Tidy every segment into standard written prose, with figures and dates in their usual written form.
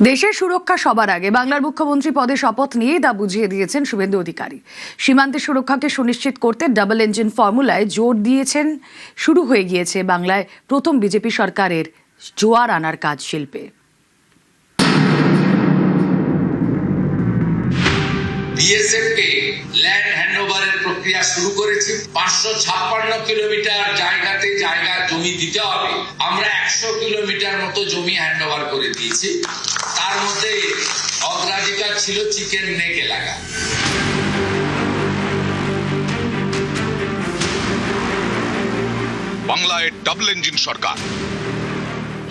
দেশের সুরক্ষা সবার আগে বাংলার মুখ্যমন্ত্রী পদে শপথ নিয়ে তা বুঝিয়ে দিয়েছেন শুভেন্দু অধিকারী। সীমান্তের সুরক্ষাকে সুনিশ্চিত করতে ডাবল ইঞ্জিন ফর্মুলায় জোর দিয়েছেন। শুরু হয়ে গিয়েছে বাংলায় প্রথম বিজেপি সরকারের জোয়ার আনার কাজ শিল্পে। বিএসএফকে ল্যান্ড হ্যান্ডওভারের প্রক্রিয়া শুরু করেছি। 556 কিলোমিটার জায়গাতে জায়গা জমি দিতে হবে। আমরা 100 কিলোমিটার মতো জমি হ্যান্ডওভার করে দিয়েছি। তার মধ্যে অগ্রাধিকার ছিল চিকেন নেক এলাকা। বাংলায় ডাবল ইঞ্জিন সরকার।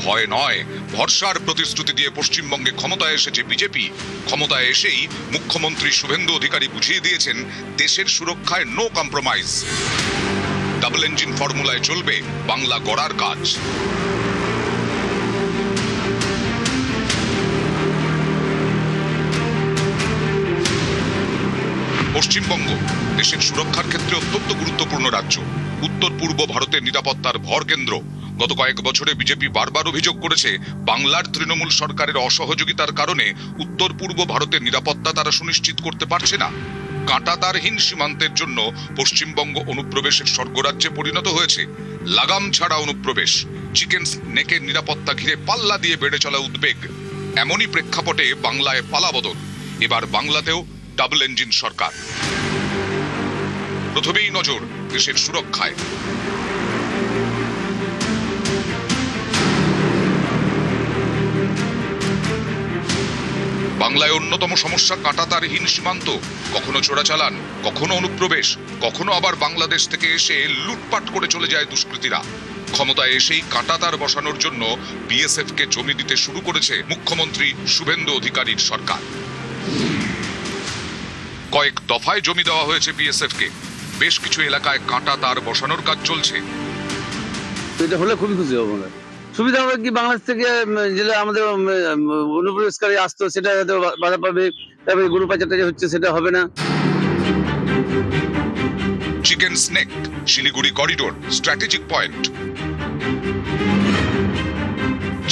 ভয় নয়, ভরসার প্রতিশ্রুতি দিয়ে পশ্চিমবঙ্গে ক্ষমতায় এসেছে বিজেপি। ক্ষমতায় এসেই মুখ্যমন্ত্রী শুভেন্দু অধিকারী বুঝিয়ে দিয়েছেন দেশের সুরক্ষায় নো কম্প্রোমাইজ। ডাবল ইঞ্জিন ফর্মুলায় চলবে বাংলা গড়ার কাজ। পশ্চিমবঙ্গ দেশের সুরক্ষার ক্ষেত্রে অত্যন্ত গুরুত্বপূর্ণ রাজ্য। উত্তর পূর্ব ভারতের নিরাপত্তার ভরকেন্দ্র। গত কয়েক বছরে বিজেপি বারবার অভিযোগ করেছে বাংলার তৃণমূল সরকারের অসহযোগিতার কারণে উত্তর পূর্ব ভারতের নিরাপত্তা তারা সুনিশ্চিত করতে পারছে না। কাঁটাতারহীন সীমান্তের জন্য পশ্চিমবঙ্গ অনুপ্রবেশের স্বর্গরাজ্যে পরিণত হয়েছে। লাগাম ছাড়া অনুপ্রবেশ, চিকেন নেকের নিরাপত্তা ঘিরে পাল্লা দিয়ে বেড়ে চলা উদ্বেগ। এমনই প্রেক্ষাপটে বাংলায় পালাবদল। এবার বাংলাতেও ডাবল ইঞ্জিন সরকার। প্রথমেই নজর দেশের সুরক্ষায়। বাংলায় অন্যতম সমস্যা কাঁটাতারহীন সীমান্ত। কখনো চোরাচালান, কখনো অনুপ্রবেশ, কখনো আবার বাংলাদেশ থেকে এসে লুটপাট করে চলে যায় দুষ্কৃতীরা। ক্ষমতায় এসেই কাঁটাতার বসানোর জন্য বিএসএফকে জমি দিতে শুরু করেছে মুখ্যমন্ত্রী শুভেন্দু অধিকারীর সরকার। কয়েক দফায় জমি দেওয়া হয়েছে বিএসএফকে। বেশ কিছু এলাকায় কাঁটাতার বসানোর কাজ চলছে। এটা হলে খুবই খুশি হবো। সুবিধা হবে কি, বাংলাদেশ থেকে যেটা আমাদের অনুপ্রবেশকারী আসতো সেটা হয়তো বাধা পাবে। তারপরে গরু পাচারটা হচ্ছে সেটা হবে না। Chicken snake, Siliguri corridor strategic point.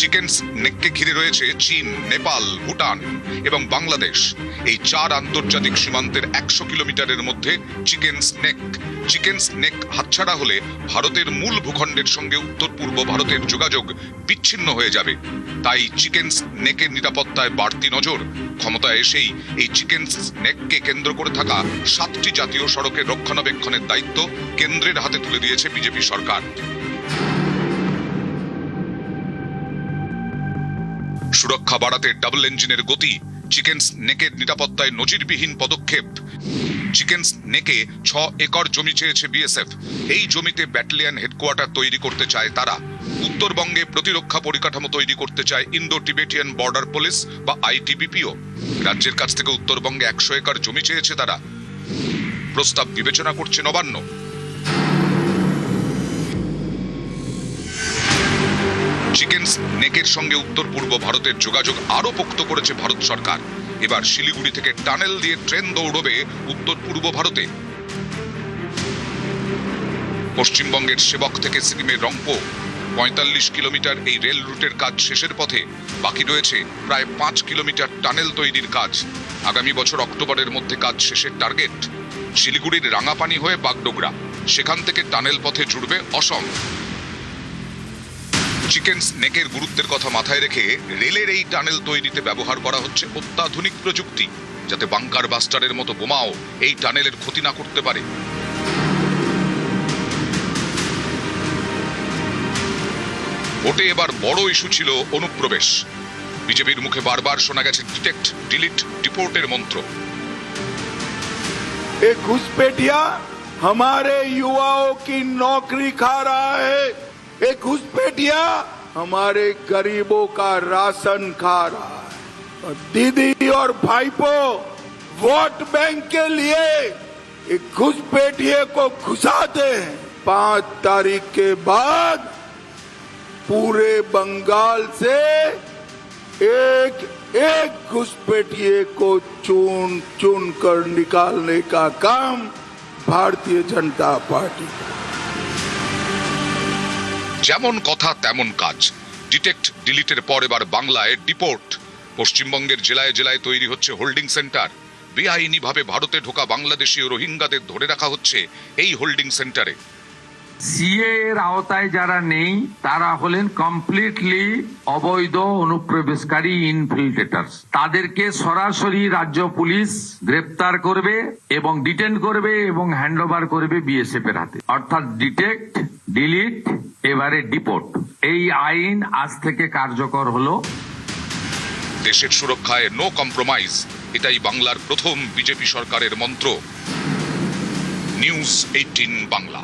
Chicken স্নেককে ঘিরে রয়েছে চীন, নেপাল, ভুটান এবং বাংলাদেশ। এই 4 আন্তর্জাতিক সীমান্তের 100 কিলোমিটারের মধ্যে চিকেন স্নেক হাতছাড়া হলে ভারতের মূল ভূখণ্ডের সঙ্গে উত্তর পূর্ব ভারতের যোগাযোগ বিচ্ছিন্ন হয়ে যাবে। তাই চিকেন স্নেকের নিরাপত্তায় বাড়তি নজর। ক্ষমতায় এসেই এই চিকেন স্নেককে কেন্দ্র করে থাকা 7টি জাতীয় সড়কের রক্ষণাবেক্ষণের দায়িত্ব কেন্দ্রের হাতে তুলে দিয়েছে বিজেপি সরকার। সুরক্ষা বাড়াতে ডাবল ইঞ্জিনের গতি। চিকেন স্নেকের নিরাপত্তায় নজিরবিহীন পদক্ষেপ। চিকেন স্নেকে 6 একর জমি চেয়েছে বিএসএফ। এই জমিতে ব্যাটালিয়ন হেডকোয়ার্টার তৈরি করতে চায় তারা। উত্তরবঙ্গে প্রতিরক্ষা পরিকাঠামো তৈরি করতে চায় ইন্দো টিবেটিয়ান বর্ডার পুলিশ বা আইটিবিপিও। রাজ্যের কাছ থেকে উত্তরবঙ্গে 100 একর জমি চেয়েছে তারা। প্রস্তাব বিবেচনা করছে নবান্ন। চিকেন নেকের সঙ্গে উত্তর পূর্ব ভারতের যোগাযোগ আরো পোক্ত করেছে ভারত সরকার। এবার শিলিগুড়ি থেকে টানেল দিয়ে ট্রেন দৌড়বে উত্তর পূর্ব ভারতে। পশ্চিমবঙ্গের সেবক থেকে সিকিমের রংপো 45 কিলোমিটার এই রেল রুটের কাজ শেষের পথে। বাকি রয়েছে প্রায় 5 কিলোমিটার টানেল তৈরির কাজ। আগামী বছর অক্টোবরের মধ্যে কাজ শেষের টার্গেট। শিলিগুড়ির রাঙাপানি হয়ে বাগডোগরা, সেখান থেকে টানেল পথে জুড়বে অসম। চিকেন স্নেকের গুরুত্বের কথা মাথায় রেখে রেলের এই টানেল তৈরিতে ব্যবহার করা হচ্ছে অত্যাধুনিক প্রযুক্তি, যাতে বাংকার বাস্টারের মতো বোমাও এই টানেলের ক্ষতি না করতে পারে। ভোটে এবার বড় ইস্যু ছিল অনুপ্রবেশ। বিজেপির মুখে বারবার শোনা গেছে ডিটেক্ট, ডিলিট, ডিপোর্টের মন্ত্র। एक घुसपैठिया हमारे युवाओं की नौकरी खा रहा है। एक घुसपैठिया हमारे गरीबों का राशन खा रहा है। और दीदी और भाईपो वोट बैंक के लिए एक घुसपैठिए को घुसाते हैं। 5 तारीख के बाद पूरे बंगाल से एक घुसपैठिए को चुन चुन कर निकालने का काम भारतीय जनता पार्टी। যেমন কথা তেমন কাজ। ডিটেক্ট ডিলিটের পর এবার বাংলায় ডিপোর্ট। পশ্চিমবঙ্গের জেলায় জেলায় তৈরি হচ্ছে হোল্ডিং সেন্টার। বেআইনিভাবে ভারতে ঢোকা বাংলাদেশি ও রোহিঙ্গাদের ধরে রাখা হচ্ছে এই হোল্ডিং সেন্টারে। সিএ এর আওতায় যারা নেই তারা হলেন কমপ্লিটলি অবৈধ অনুপ্রবেশকারী ইনফিল্ট্রেটার্স। তাদেরকে সরাসরি রাজ্য পুলিশ গ্রেপ্তার করবে এবং ডিটেন করবে এবং হ্যান্ডওভার করবে বিএসএফ এর হাতে, অর্থাৎ ডিটেক্ট, ডিলিট, এবারে ডিপোর্ট। এই আইন আজ থেকে কার্যকর হলো। দেশের সুরক্ষায় নো কম্প্রোমাইজ, এটাই বাংলার প্রথম বিজেপি সরকারের মন্ত্র। নিউজ 18 বাংলা।